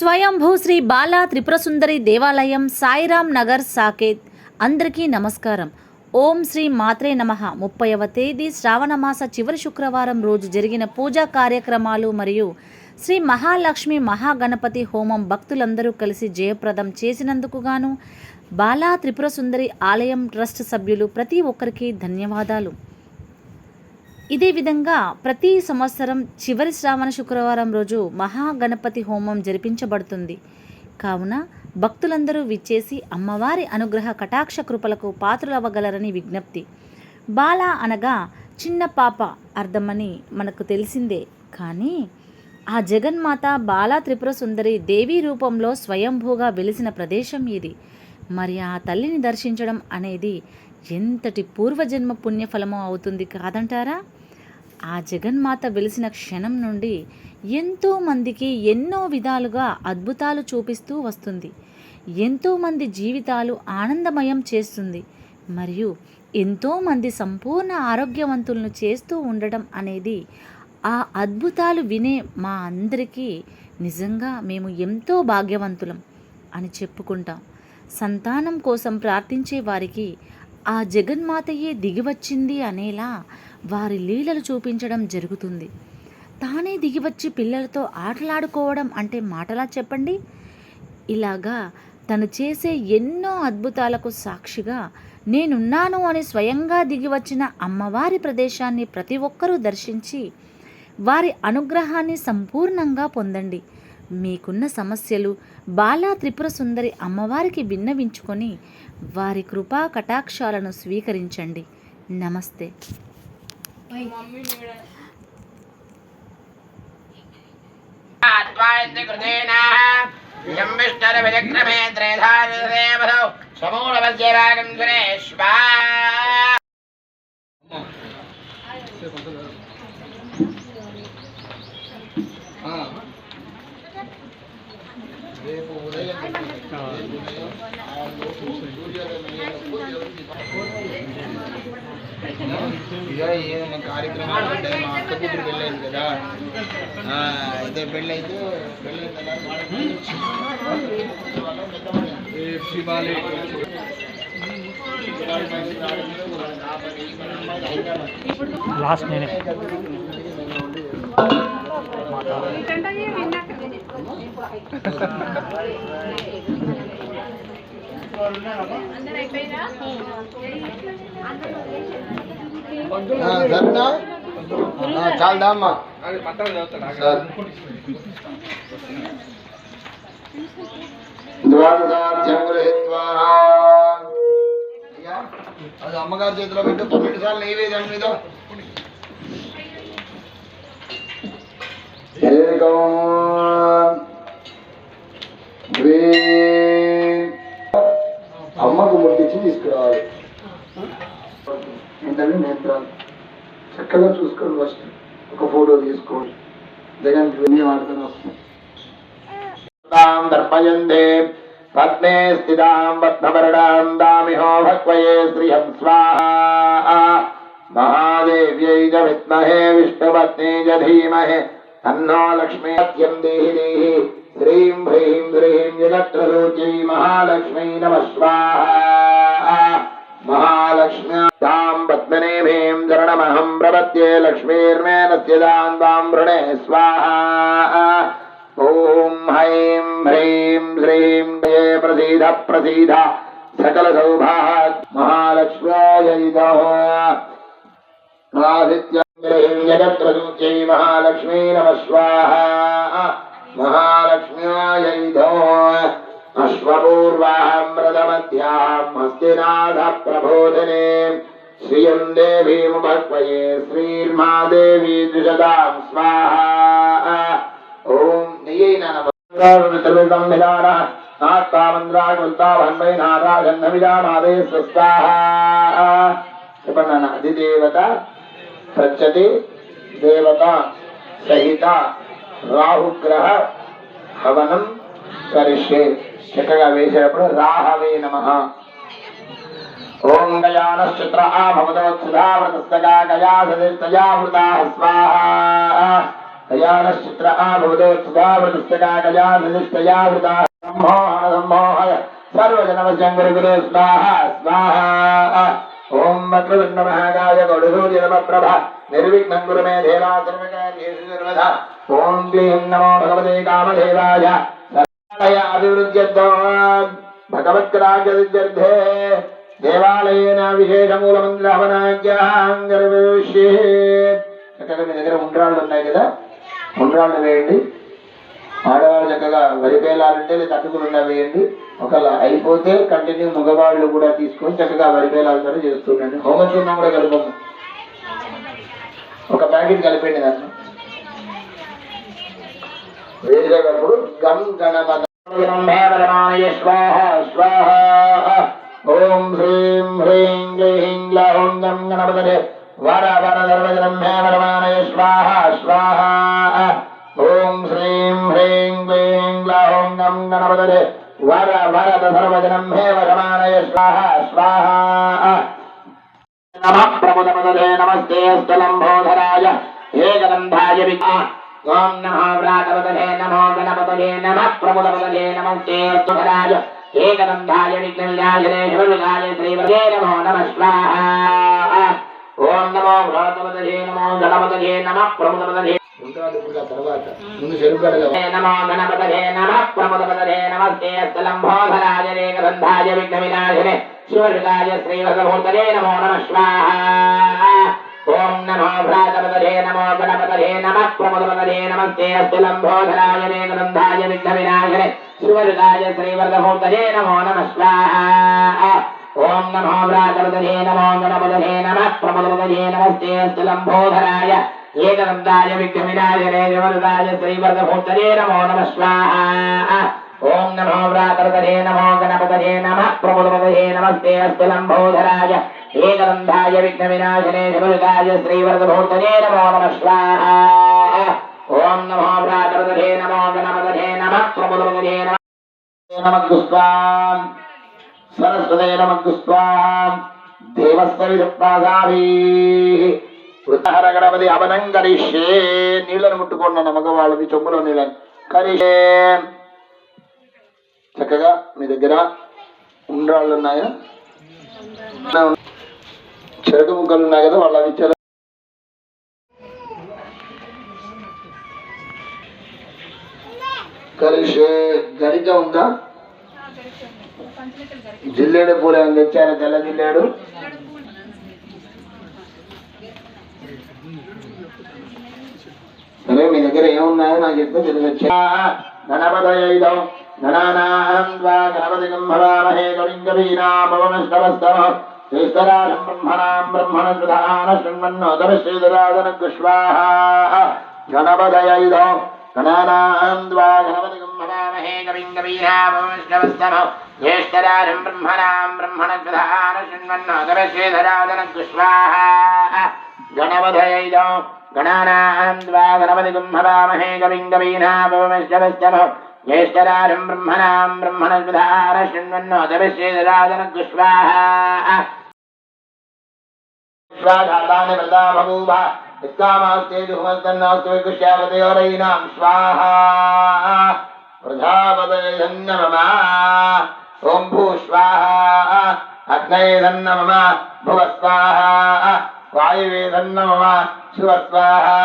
స్వయంభూ శ్రీ బాలా త్రిపుర సుందరి దేవాలయం సాయిరాం నగర్ సాకేత్. అందరికీ నమస్కారం. ఓం శ్రీ మాత్రే నమః. 30వ తేదీ శ్రావణమాస చివరి శుక్రవారం రోజు జరిగిన పూజా కార్యక్రమాలు మరియు శ్రీ మహాలక్ష్మి మహాగణపతి హోమం భక్తులందరూ కలిసి జయప్రదం చేసినందుకు గాను బాలా త్రిపుర సుందరి ఆలయం ట్రస్ట్ సభ్యులు ప్రతి ఒక్కరికి ధన్యవాదాలు. ఇదే విధంగా ప్రతి సంవత్సరం చివరి శ్రావణ శుక్రవారం రోజు మహాగణపతి హోమం జరిపించబడుతుంది. కావున భక్తులందరూ విచ్చేసి అమ్మవారి అనుగ్రహ కటాక్ష కృపలకు పాత్రులవ్వగలరని విజ్ఞప్తి. బాల అనగా చిన్న పాప అర్థమని మనకు తెలిసిందే. కానీ ఆ జగన్మాత బాలా త్రిపుర సుందరి దేవీ రూపంలో స్వయంభూగా వెలిసిన ప్రదేశం ఇది. మరి ఆ తల్లిని దర్శించడం అనేది ఎంతటి పూర్వజన్మ పుణ్యఫలమో అవుతుంది కాదంటారా? ఆ జగన్మాత వెలిసిన క్షణం నుండి ఎంతోమందికి ఎన్నో విధాలుగా అద్భుతాలు చూపిస్తూ వస్తుంది. ఎంతోమంది జీవితాలు ఆనందమయం చేస్తుంది. మరియు ఎంతోమంది సంపూర్ణ ఆరోగ్యవంతులను చేస్తూ ఉండడం అనేది ఆ అద్భుతాలు వినే మా అందరికీ నిజంగా మేము ఎంతో భాగ్యవంతులం అని చెప్పుకుంటాం. సంతానం కోసం ప్రార్థించే వారికి ఆ జగన్మాతయే దిగివచ్చింది అనేలా వారి లీలలు చూపించడం జరుగుతుంది. తానే దిగివచ్చి పిల్లలతో ఆటలాడుకోవడం అంటే మాటలా చెప్పండి? ఇలాగా తను చేసే ఎన్నో అద్భుతాలకు సాక్షిగా నేనున్నాను అని స్వయంగా దిగివచ్చిన అమ్మవారి ప్రదేశాన్ని ప్రతి ఒక్కరూ దర్శించి వారి అనుగ్రహాన్ని సంపూర్ణంగా పొందండి. మీకున్న సమస్యలు బాలా త్రిపుర సుందరి అమ్మవారికి విన్నవించుకొని వారి కృపా కటాక్షాలను స్వీకరించండి. నమస్తే. ఇక ఏదైనా కార్యక్రమాలు ఉంటాయి. మా అక్క కూతురు పెళ్ళైంది కదా, ఇదే పెళ్ళైతే పెళ్ళైన లాస్ట్ నేనే సరేనా? చాలదా అమ్మా? అది అమ్మగారి చేతిలో పెట్టు. 12 సార్లు నైవేద్యం మీద అమ్మకు ముట్టించి తీసుకురావాలి. ఏంటంటే నేత్రాలు చక్కగా చూసుకోండి. ఫస్ట్ ఒక ఫోటో తీసుకోండి. జగన్ వాడుకొని వస్తుంది. దర్పయంతే పద్మే స్థితాం పద్మవర్ణాం దామిహో భక్వయే శ్రియం స్వాహా మహాదేవ్యై చ విద్మహే విష్ణుపత్నే చ ధీమహి తన్నో లక్ష్మీ సత్యం దేహి దేహి శ్రీం హ్రీం శ్రీం జగత్రలోచై మహాలక్ష్మీ నమః స్వాహా మహాలక్ష్మ్యాం పద్మనేభీం చరణమహం ప్రపద్యే లక్ష్మీర్మేనస్యదాన్ వాం వృణే స్వాహా ఓం హ్రైం హ్రీం శ్రీం జయ ప్రసీద ప్రసీద సకల సౌభాగ్య మహాలక్ష్మ్యాయ జగత్రదూచై మహాలక్ష్మీ నమః స్వాహా మహాలక్ష్మ్యాయ అశ్వపూర్వామృతమధ్యాం హస్తినాథ ప్రబోధనే శ్రియం దేవీముపక్వయే శ్రీర్మాదేవీ ద్విషదాం స్వాహా ఓం నియైన చెప్పండి. అధిదేవత సత్యతి దేవత సహిత రాహుగ్రహ హవనం కరిష్యే. చక్కగా వేసేటప్పుడు రాహవే నమః. ఓం గయానశ్చిత్ర భవదోత్సుధావృతస్తగా గయా సదిష్టయావృతా స్వాహా కళ్యాణశ్చిత్ర ఆభూతోత్సవావృతస్తకా కళ్యాణనిష్టయా వృతా సంమోహన సంమోహయ సర్వజనమశంకర గురు స్వాహ స్వాహ. ఓం వక్రతుండ మహాకాయ గౌడసూర్య నమ ప్రభ నిర్విఘ్నం కురు మే దేవా సర్వకార్యేషు సర్వదా. ఓం క్లీం నమో భగవతే కామదేవాయ సర్వాలయ అభివృద్ధ్యర్థో భగవత్కరాజ్యర్థే దేవాలయేన విశేషమూలమంత్రహవనాజ్ఞాంగర్విష్యే. చక్కగా మీ దగ్గర ఉండ్రాళ్ళు ఉన్నాయి కదా, ఉండ్రాళ్ళు వేయండి. ఆడవాళ్ళు చక్కగా వరి పేలాలంటే లేదా అటుకులు ఉన్న వేయండి. ఒకవేళ అయిపోతే కంటిన్యూ మగవాళ్ళు కూడా తీసుకొని చక్కగా వరి పేలాలతో చేస్తుండండి. హోమచూర్ణం కూడా కలుపుకుందాం, ఒక ప్యాకెట్ కలిపండి. దాన్ని వేసేటప్పుడు గం గణపతి స్వాహ స్వాహ. ఓం హ్రీం హ్రీం క్లీం గ్లౌం గం గణపతయే వర వర ధర్మజనం హే వరమానయ స్వాహ స్వాహ. ఓం శ్రీం హ్రీం క్లీం గ్లౌం గం గణపతయే వర వర ధర్మజనం హే వరమానయ స్వాహ స్వాహ. నమః ప్రముదపదే నమస్తే స్థలంబోధరాయ ఏకదంధాయ విఘ్నా. ఓం నమో వ్రాతపదే నమో గణపతయే నమః ప్రముదపదే నమస్తే స్థుధరాయ ఏకదంధాయ విఘ్నవినాశనే శివవినాయ శ్రీవదే నమో నమః స్వాహ. ఓం నమో వ్రాతపదే నమో గణపతయే నమః ప్రముదపదే తర్వాత ముందు చెరుగడగా నమో గణపతయే నమః ప్రముదపదే నమస్తే స్థలంబోధరాయ ఏకదంధాయ విఘ్నవినాశనే శివవినాయ శ్రీవదమూర్తయే నమో నమః స్వాహ. ఓం నమో భ్రాతపదే నమో గణపతయే నమః ప్రముదపదే నమస్తే స్థలంబోధరాయ ఏకదంధాయ విఘ్నవినాశనే శివవినాయ శ్రీవదమూర్తయే నమో నమః స్వాహ. ఓం నమో భ్రాతపదే నమో గణపతయే నమః ప్రముదపదే నమస్తే స్థలంబోధరాయ ఏకదంధాయ విఘ్నవినాశనే శివవినాయ శ్రీవదమూర్తయే నమో నమః స్వాహ. ఓం నమో వ్రాతపదే నమో గణపతయే నమః ప్రముదపదే నమస్తే స్థలంబోధరాయ ఏకదంధాయ విఘ్నవినాశనే శివవినాయ శ్రీవరదమూర్తయే నమో నమః స్వాహ. ఓం నమో వ్రాతపదే నమో గణపతయే నమః ప్రముదపదే నమః సరస్వతే నమః దేవస్థవిదుప్రాసాభి వృత్తహర గణపతి అవనం కరిష్యే. నీళ్లను ముట్టుకున్న మగవాళ్ళు మీ చెంబులో నీళ్ళని కరిష్యే. చక్కగా మీ దగ్గర ఉండ్రాళ్ళు ఉన్నాయా, చెరుకు ముక్కలు ఉన్నాయి కదా, వాళ్ళు అవి ఇచ్చారు. కలిసే గరిక ఉందా, జిల్లేడు పూలు ఏమైనా తెచ్చారా, తెల్ల జిల్లేడు. సరే మీ దగ్గర ఏమున్నాయో నాకు చెప్తే తెలియచ్చా. గణపతయైదం గణానాం త్వా గణపతిం హవామహే కవిం కవీనాం భవనశ్రవస్తమ శ్రీస్తరాజం బ్రహ్మణాం బ్రహ్మణస్పదాన శృణ్వన్నోదరశ్రీధరాధనగ్గు స్వాహా. గణపతయైదం గణానాం త్వా గణపతిం హవామహే కవిం కవీనాం భవనశ్రవస్తమ జ్యేష్ఠరాజం బ్రహ్మణాం బ్రహ్మణస్పదాన శృణ్వన్నోదరశ్రీధరాధనగ్గు స్వాహా. గణపతయైదం గణానాం త్వా గణపతిం హవామహే కవిం కవీనాం భవనశ్రవస్తమ జ్యేష్ఠరాజం బ్రహ్మణాం బ్రహ్మణస్పదాన శృణ్వన్నోదరశ్రీధరాధనగ్గు స్వాహా. స్వాధాతాని వ్రతా బభూవ నిత్యామాస్తేజు హుమస్తన్నాస్తు వికుష్యాపతయోరైనాం స్వాహా. ప్రజాపతయే నమః. ఓం భూ స్వాహా. అగ్నయే నమః. భువ స్వాహా. వాయువే నమః. శివ స్వాహా.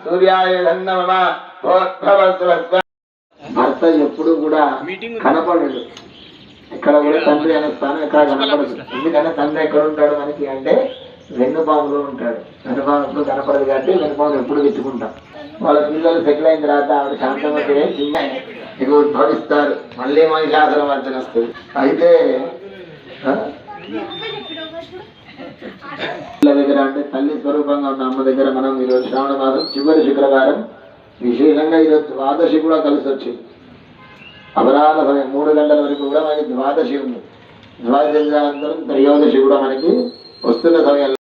సూర్యాయ నమః. భోద్భవ స్వాహా. భర్త ఎప్పుడు కూడా కనపడదు, ఇక్కడ కూడా తండ్రి అనే స్థానం ఎక్కడ కనపడదు. ఎందుకంటే తండ్రి ఎక్కడ ఉంటాడు మనకి అంటే వెన్నుపాములో ఉంటాడు. వెన్నుపాము ఎప్పుడు కనపడదు కాబట్టి వెన్నుపాము ఎప్పుడు వెతుకుంటాం. వాళ్ళ పిల్లలు సెటిల్ అయిన తర్వాత ఆవిడ శాంతంగా ఇక ఉద్భవిస్తారు, మళ్ళీ మన శాసనం వర్జన వస్తుంది. అయితే పిల్లల దగ్గర అంటే తల్లి స్వరూపంగా ఉన్న అమ్మ దగ్గర మనం ఈరోజు శ్రావణ మాసం చివరి శుక్రవారం విశేషంగా ఈరోజు ద్వాదశి కూడా కలిసి వచ్చింది. అపరాహ సమయం 3 గంటల వరకు కూడా మనకి ద్వాదశి ఉంది. ద్వాదశి అనంతరం త్రయోదశి కూడా మనకి వస్తున్న సమయంలో